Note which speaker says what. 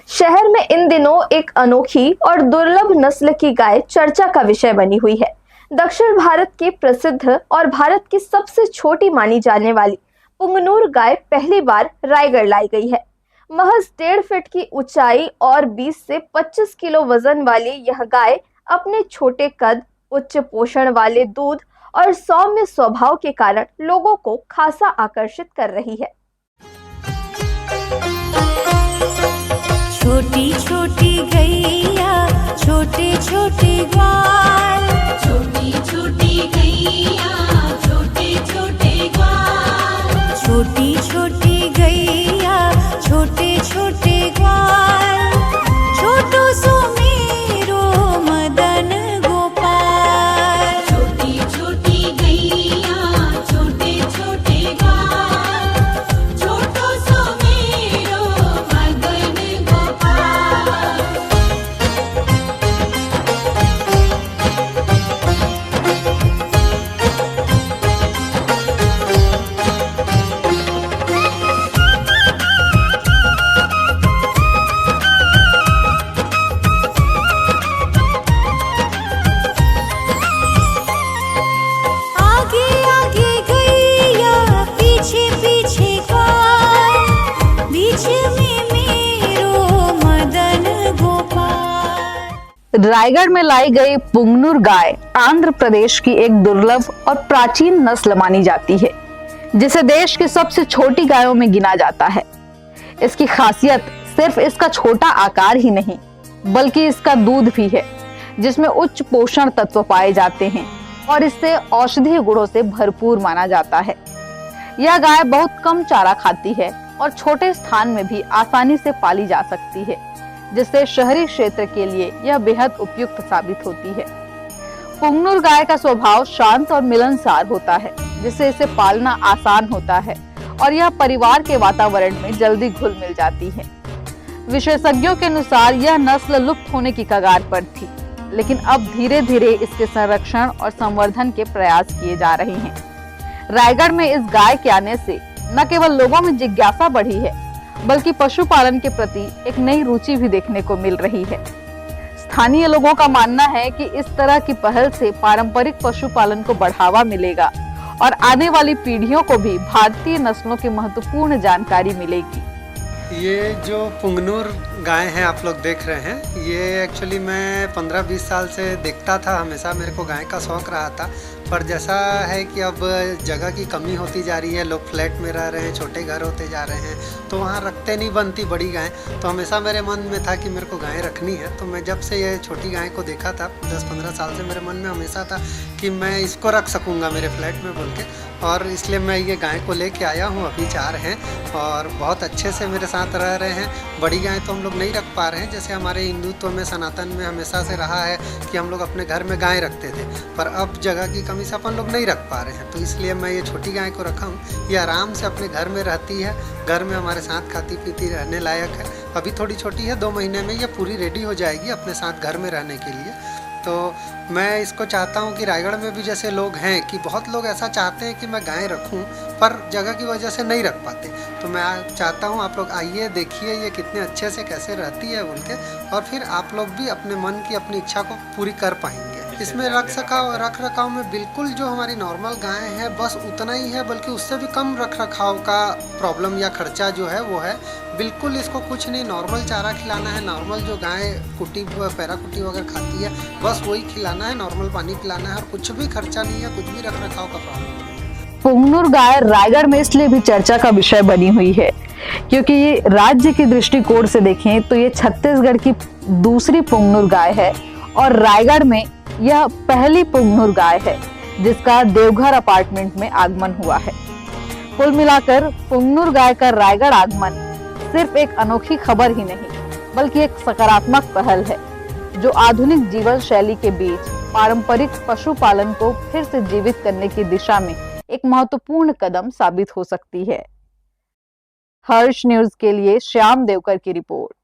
Speaker 1: शहर में इन दिनों एक अनोखी और दुर्लभ नस्ल की गाय चर्चा का विषय बनी हुई है। दक्षिण भारत के प्रसिद्ध और भारत की सबसे छोटी मानी जाने वाली पुंगनूर गाय पहली बार रायगढ़ लाई गई है। महज 1.5 फीट की ऊंचाई और 20 से 25 किलो वजन वाली यह गाय अपने छोटे कद, उच्च पोषण वाले दूध और सौम्य स्वभाव के कारण लोगों को खासा आकर्षित कर रही है।
Speaker 2: छोटी छोटी गैया, छोटे छोटे ग्वाल,
Speaker 3: छोटी छोटी गैया, छोटे छोटे ग्वाल,
Speaker 2: छोटी छोटी गैया, छोटे छोटे ग्वाल, छोटू सुमेरो मदन गोपाल।
Speaker 3: छोटी छोटी गैया, छोटे छोटे ग्वाल, छोटो सुमेरो मदन गोपाल।
Speaker 2: आगे आगे गैया, पीछे पीछे ग्वाल, बीच में मेरो मदन गोपाल।
Speaker 4: रायगढ़ में लाई गई पुंगनूर गाय आंध्र प्रदेश की एक दुर्लभ और प्राचीन नस्ल मानी जाती है, जिसे देश की सबसे छोटी गायों में गिना जाता है। इसकी खासियत सिर्फ इसका छोटा आकार ही नहीं, बल्कि इसका दूध भी है, जिसमें उच्च पोषण तत्व पाए जाते हैं और इससे औषधीय गुणों से भरपूर माना जाता है। यह गाय बहुत कम चारा खाती है और छोटे स्थान में भी आसानी से पाली जा सकती है, जिससे शहरी क्षेत्र के लिए यह बेहद उपयुक्त साबित होती है। पुंगनूर गाय का स्वभाव शांत और मिलनसार होता है, जिससे इसे पालना आसान होता है और यह परिवार के वातावरण में जल्दी घुल मिल जाती है। विशेषज्ञों के अनुसार यह नस्ल लुप्त होने की कगार पर थी, लेकिन अब धीरे धीरे इसके संरक्षण और संवर्धन के प्रयास किए जा रहे हैं। रायगढ़ में इस गाय के आने से न केवल लोगों में जिज्ञासा बढ़ी है, बल्कि पशुपालन के प्रति एक नई रुचि भी देखने को मिल रही है। स्थानीय लोगों का मानना है कि इस तरह की पहल से पारंपरिक पशुपालन को बढ़ावा मिलेगा और आने वाली पीढ़ियों को भी भारतीय नस्लों की महत्वपूर्ण जानकारी मिलेगी।
Speaker 5: ये जो पुंगनूर गाय है आप लोग देख रहे हैं, ये एक्चुअली मैं 15-20 साल से देखता था। हमेशा मेरे को गाय का शौक़ रहा था, पर जैसा है कि अब जगह की कमी होती जा रही है, लोग फ्लैट में रह रहे हैं, छोटे घर होते जा रहे हैं, तो वहाँ रखते नहीं बनती बड़ी गाय। तो हमेशा मेरे मन में था कि मेरे को गाय रखनी है। तो मैं जब से ये छोटी गाय को देखा था 10-15 साल से, मेरे मन में हमेशा था कि मैं इसको रख सकूँगा मेरे फ्लैट में बोल के, और इसलिए मैं ये गाय को लेके आया हूँ। अभी 4 हैं और बहुत अच्छे से मेरे साथ रह रहे हैं। बड़ी गाय तो हम लोग नहीं रख पा रहे हैं, जैसे हमारे हिंदुत्व में, सनातन में हमेशा से रहा है कि हम लोग अपने घर में गाय रखते थे, पर अब जगह की कमी से अपन लोग नहीं रख पा रहे हैं। तो इसलिए मैं ये छोटी गाय को रखा हूँ। ये आराम से अपने घर में रहती है, घर में हमारे साथ खाती पीती रहने लायक है। अभी थोड़ी छोटी है, 2 महीने में ये पूरी रेडी हो जाएगी अपने साथ घर में रहने के लिए। तो मैं इसको चाहता हूँ कि रायगढ़ में भी जैसे लोग हैं कि बहुत लोग ऐसा चाहते हैं कि मैं गाय रखूँ, पर जगह की वजह से नहीं रख पाते। तो मैं चाहता हूँ आप लोग आइए, देखिए ये कितने अच्छे से कैसे रहती है बोल के, और फिर आप लोग भी अपने मन की अपनी इच्छा को पूरी कर पाएंगे। इसमें रख रखाव में बिल्कुल जो हमारी नॉर्मल गाय है बस उतना ही है, बल्कि उससे भी कम रख रखाव का प्रॉब्लम या खर्चा जो है वो है। बिल्कुल इसको कुछ नहीं, नॉर्मल चारा खिलाना है, नॉर्मल जो गाय कुटी पैरा कुटी वगैरह खाती है बस वही खिलाना है, नॉर्मल पानी पिलाना है, और कुछ भी खर्चा नहीं है, कुछ भी रख रखाव का प्रॉब्लम नहीं है।
Speaker 4: पुंगनूर गाय रायगढ़ में इसलिए भी चर्चा का विषय बनी हुई है क्योंकि ये राज्य की दृष्टिकोण से देखें तो ये छत्तीसगढ़ की दूसरी पुंगनूर गाय है और रायगढ़ में यह पहली पुंगनूर गाय है जिसका देवघर अपार्टमेंट में आगमन हुआ है। कुल मिलाकर पुंगनूर गाय का रायगढ़ आगमन सिर्फ एक अनोखी खबर ही नहीं, बल्कि एक सकारात्मक पहल है जो आधुनिक जीवन शैली के बीच पारंपरिक पशुपालन को फिर से जीवित करने की दिशा में एक महत्वपूर्ण कदम साबित हो सकती है। हर्ष न्यूज के लिए श्याम देवकर की रिपोर्ट।